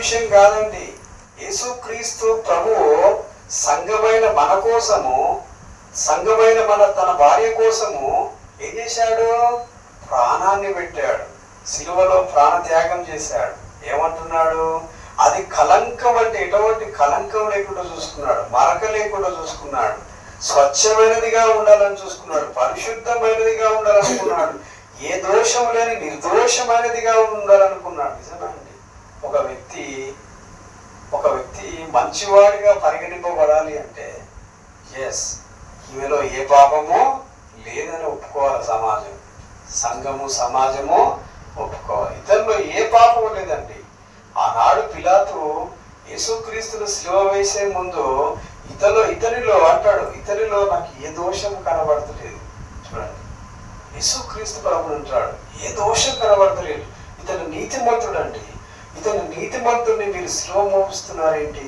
విషయం కాదండి. యేసుక్రీస్తు ప్రభువు సంఘమైన మన కోసము, సంఘమైన తన భార్య కోసము ఏం చేశాడు? ప్రాణాన్ని పెట్టాడు. సిలువలో ప్రాణ త్యాగం చేశాడు. ఏమంటున్నాడు? అది కలంకం అంటే ఎటువంటి కలంకం లేకుండా చూసుకున్నాడు, మరక లేకుండా చూసుకున్నాడు, స్వచ్ఛమైనదిగా ఉండాలని చూసుకున్నాడు, పరిశుద్ధమైనదిగా ఉండాలనుకున్నాడు, ఏ దోషం లేని నిర్దోషమైనదిగా ఉండాలనుకున్నాడు. నిజమే అండి. ఒక వ్యక్తి మంచివాడిగా పరిగణింపబడాలి అంటే ఎస్, ఈమెలో ఏ పాపమో లేదని ఒప్పుకోవాలి. సంఘము సమాజము ఒప్పుకోవాలి. ఇతనిలో ఏ పాపం లేదండి. ఆనాడు పిలాతు యేసుక్రీస్తును సిలువ వేసే ముందు ఇతనిలో అంటాడు, ఇతనిలో నాకు ఏ దోషం కనబడతలేదు. చూడండి, యేసుక్రీస్తు ప్రభువు అంటాడు, ఏ దోషం కనబడతలేదు, ఇతను నీతిమంతుడండి, ఇతను నీతిమంతుడిని మీరు సిలువ మోపిస్తున్నారేంటి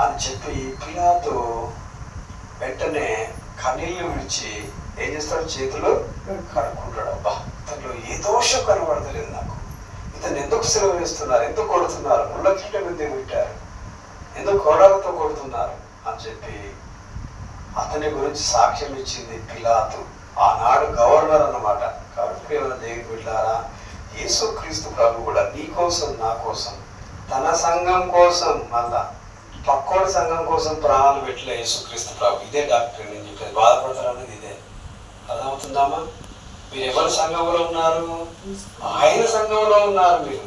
అని చెప్పి పిలాతు వెంటనే కన్నీళ్లు విడిచి ఏం చేస్తాడు? చేతులు కడుక్కుంటాడు. అబ్బా, ఇతనిలో ఏ దోషం కనబడతలేదు నాకు, ఇతను ఎందుకు సిలువ వేస్తున్నారు, ఎందుకు కొడుతున్నారు, ముళ్ళకిట విద్య పెట్టారు, ఎందుకు కొరడాలతో కొడుతున్నారు అని చెప్పి అతని గురించి సాక్ష్యం ఇచ్చింది పిలాతు. ఆనాడు గవర్నర్ అన్నమాట. కాబట్టి ఏమైనా దేవుని బిడ్డలారా, యేసుక్రీస్తు ప్రభు కూడా నీ కోసం నా కోసం తన సంఘం కోసం, మళ్ళా పక్కోడి సంఘం కోసం ప్రాణాలు పెట్టలే యేసుక్రీస్తు ప్రభు. ఇదే డాక్టర్ నేను చెప్పేది. బాధపడతారనేది ఇదే. అర్థమవుతుందామా? మీరు ఎవరి సంఘంలో ఉన్నారు? ఆయన సంఘంలో ఉన్నారు. మీరు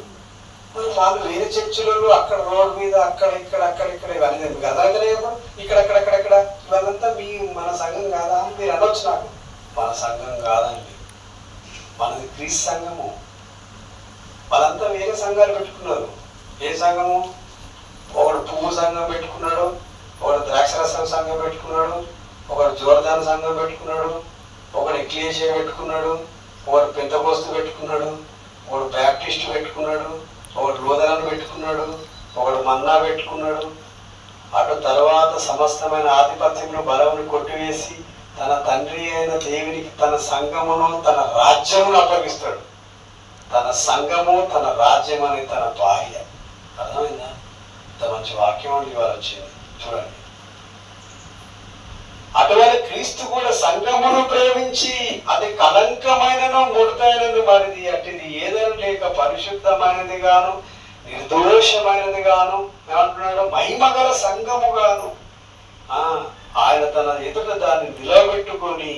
వాళ్ళు వేరే చర్చిలలో అక్కడ రోడ్ మీద అక్కడ ఇక్కడ ఇవన్నీ అదనకనే ఇక్కడ ఇవన్నంతా మన సంఘం కాదా అని మీరు అనొచ్చు. నాకు మన సంఘం కాదండి, మనది క్రీస్తు సంఘము. వాళ్ళంతా వేరే సంఘాలు పెట్టుకున్నారు. ఏ సంఘము? ఒకడు పువ్వు సంఘం పెట్టుకున్నాడు, ఒకడు ద్రాక్షరసం సంఘం పెట్టుకున్నాడు, ఒకడు జోర్దాన్ సంఘం పెట్టుకున్నాడు, ఒకడు ఎక్లేషియా పెట్టుకున్నాడు, ఒకడు పెంతకోస్తు పెట్టుకున్నాడు, ఒకడు బ్యాప్టిస్ట్ పెట్టుకున్నాడు, ఒకడు లూథరన్ పెట్టుకున్నాడు, ఒకడు మన్నా పెట్టుకున్నాడు. అటు తర్వాత సమస్తమైన ఆధిపత్యంలో బలమును కొట్టివేసి తన తండ్రి అయిన దేవునికి తన సంఘమును తన రాజ్యమును అప్పగిస్తాడు. తన సంఘము తన రాజ్యం అని తన భార్య. అర్థమైందా? ఇంత మంచి వాక్యం అండి ఇవాళ వచ్చింది. చూడండి, అటువంటి క్రీస్తు కూడా సంఘమును ప్రేమించి అది కలంకమైనను ముడతైనను మరిది అట్టిది ఏదైనా లేక పరిశుద్ధమైనది గాను నిర్దోషమైనది గాను ఏమంటున్నాడు? మహిమగల సంఘము గాను ఆయన తన ఎదుట దాన్ని నిలబెట్టుకొని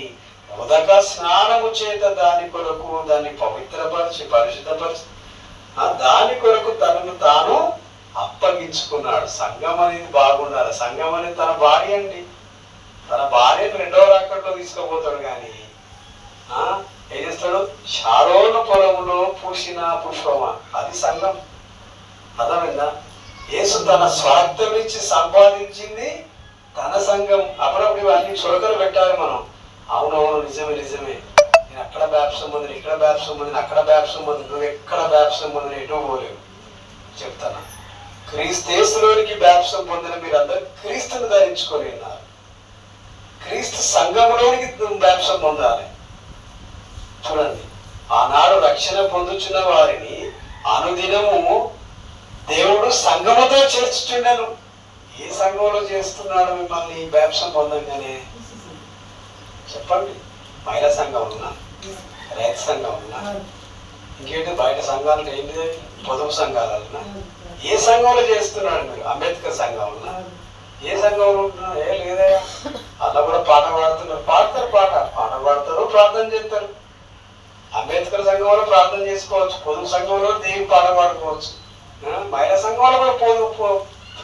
ఉదక స్నానము చేత దాని కొరకు దాన్ని పవిత్రపరిచి పరిశుద్ధపరిచి దాని కొరకు తనను తాను అప్పగించుకున్నాడు. సంఘం అనేది బాగుండాలి. సంఘం అనేది తన భార్య అండి. తన భార్యను రెండవ రాకట్లో తీసుకుపోతాడు. కానీ ఏం చేస్తాడు? షారోను పొలంలో పూసిన పుష్పమా, అది సంఘం. అర్థమైందా? యేసు తన స్వార్థం ఇచ్చి సంపాదించింది తన సంఘం. అప్పుడప్పుడు ఇవన్నీ చురకలు పెట్టాలి మనం. అవునవును, నిజమే, నేను అక్కడ బ్యాప్సం ఉంది, ఇక్కడ బ్యాప్సం ఉంది, అక్కడ బ్యాప్సం ఉంది, నువ్వు ఎక్కడ బ్యాప్సం ఉంది, ఎటో పోలేవు. చెప్తాను, క్రీస్తులోనికి బ్యాప్సం పొందిన మీరందరూ క్రీస్తుని ధరించుకొని ఉన్నారు. క్రీస్తు సంఘంలోనికి బ్యాప్సం పొందాలి. చూడండి, ఆనాడు రక్షణ పొందుచున్న వారిని అనుదినము దేవుడు సంఘముతో చేర్చుచుండెను. ఏ సంఘంలో చేస్తున్నాడు మిమ్మల్ని బ్యాప్సం పొందంగానే? చెప్పండి. మహిళా సంఘం ఉన్నా, రైతు సంఘం ఉన్నా, ఇంకేంటి బయట సంఘాలు ఏంటి, పొదుపు సంఘాలన్నా, ఏ సంఘంలో చేస్తున్నాడు మీరు? అంబేద్కర్ సంఘం ఉన్నా, ఏ సంఘంలో ఉంటున్నా? ఏ లేదయా, అలా కూడా పాట పాడుతున్నారు. పాట పాడతారు, ప్రార్థన చేస్తారు. అంబేద్కర్ సంఘంలో ప్రార్థన చేసుకోవచ్చు, పొదుపు సంఘంలో దేవి పాట పాడుకోవచ్చు, మహిళా సంఘంలో కూడా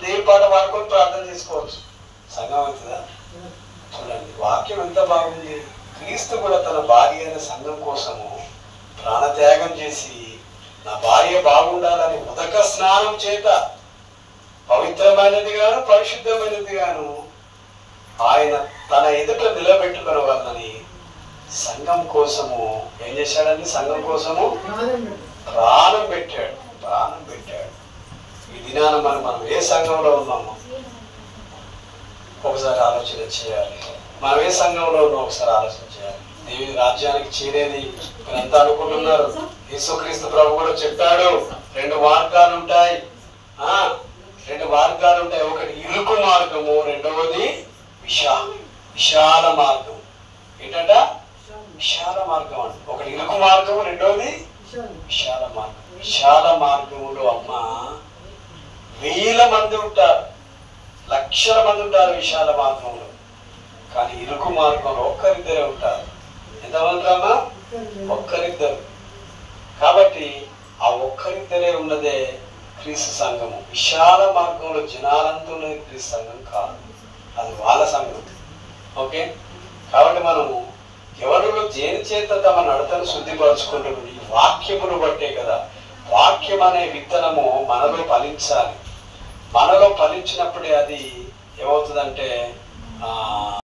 దేవి పాట పాడుకొని ప్రార్థన చేసుకోవచ్చు. సంఘం అవుతుందా? చూడండి, వాక్యం ఎంత బాగుంది. క్రీస్తు కూడా తన భార్య అయిన సంఘం కోసము ప్రాణత్యాగం చేసి నా భార్య బాగుండాలని ఉదక స్నానం చేత పవిత్రమైనది గాను పరిశుద్ధమైనది గాను ఆయన తన ఎదుట నిలబెట్టుకునే వాళ్ళని సంఘం కోసము ఏం చేశాడండి? సంఘం కోసము ప్రాణం పెట్టాడు. ఈ దినాన మనం ఏ సంఘంలో ఉన్నామో ఒకసారి ఆలోచన చేయాలి. మనం ఏ సంఘంలో ఉన్నామో ఒకసారి ఆలోచన చేయాలి. దేవుని రాజ్యానికి చేరేది మీరంతా అనుకుంటున్నారు. యేసుక్రీస్తు ప్రభు కూడా చెప్పాడు, 2 మార్గాలు ఉంటాయి. మార్గము, రెండవది విశాల మార్గం. ఏంటంట? విశాల మార్గం అంట. ఒకటి ఇరుకు మార్గము, రెండవది విశాల మార్గం. విశాల మార్గములో అమ్మ 1000 మంది ఉంటారు, లక్షల మంది ఉంటారు విశాల మార్గంలో. కానీ ఇరుకు మార్గంలో ఒక్కరిద్దరే ఉంటారు. ఎంతమంది అమ్మా? ఒక్కరిద్దరు. కాబట్టి ఆ ఒక్కరిద్దరే ఉన్నదే క్రీస్తు సంఘము. విశాల మార్గంలో జనాలంతా ఉన్నది క్రీస్తు సంఘం కాదు, అది వాళ్ళ సంఘం. ఓకే, కాబట్టి మనము ఎవరిలో దేని చేత తమ నడతను శుద్ధిపరచుకుంటారు? ఈ వాక్యమును బట్టే కదా. వాక్యం అనే విత్తనము మనలో ఫలించాలి. మనలో ఫలించినప్పుడే అది ఏమవుతుందంటే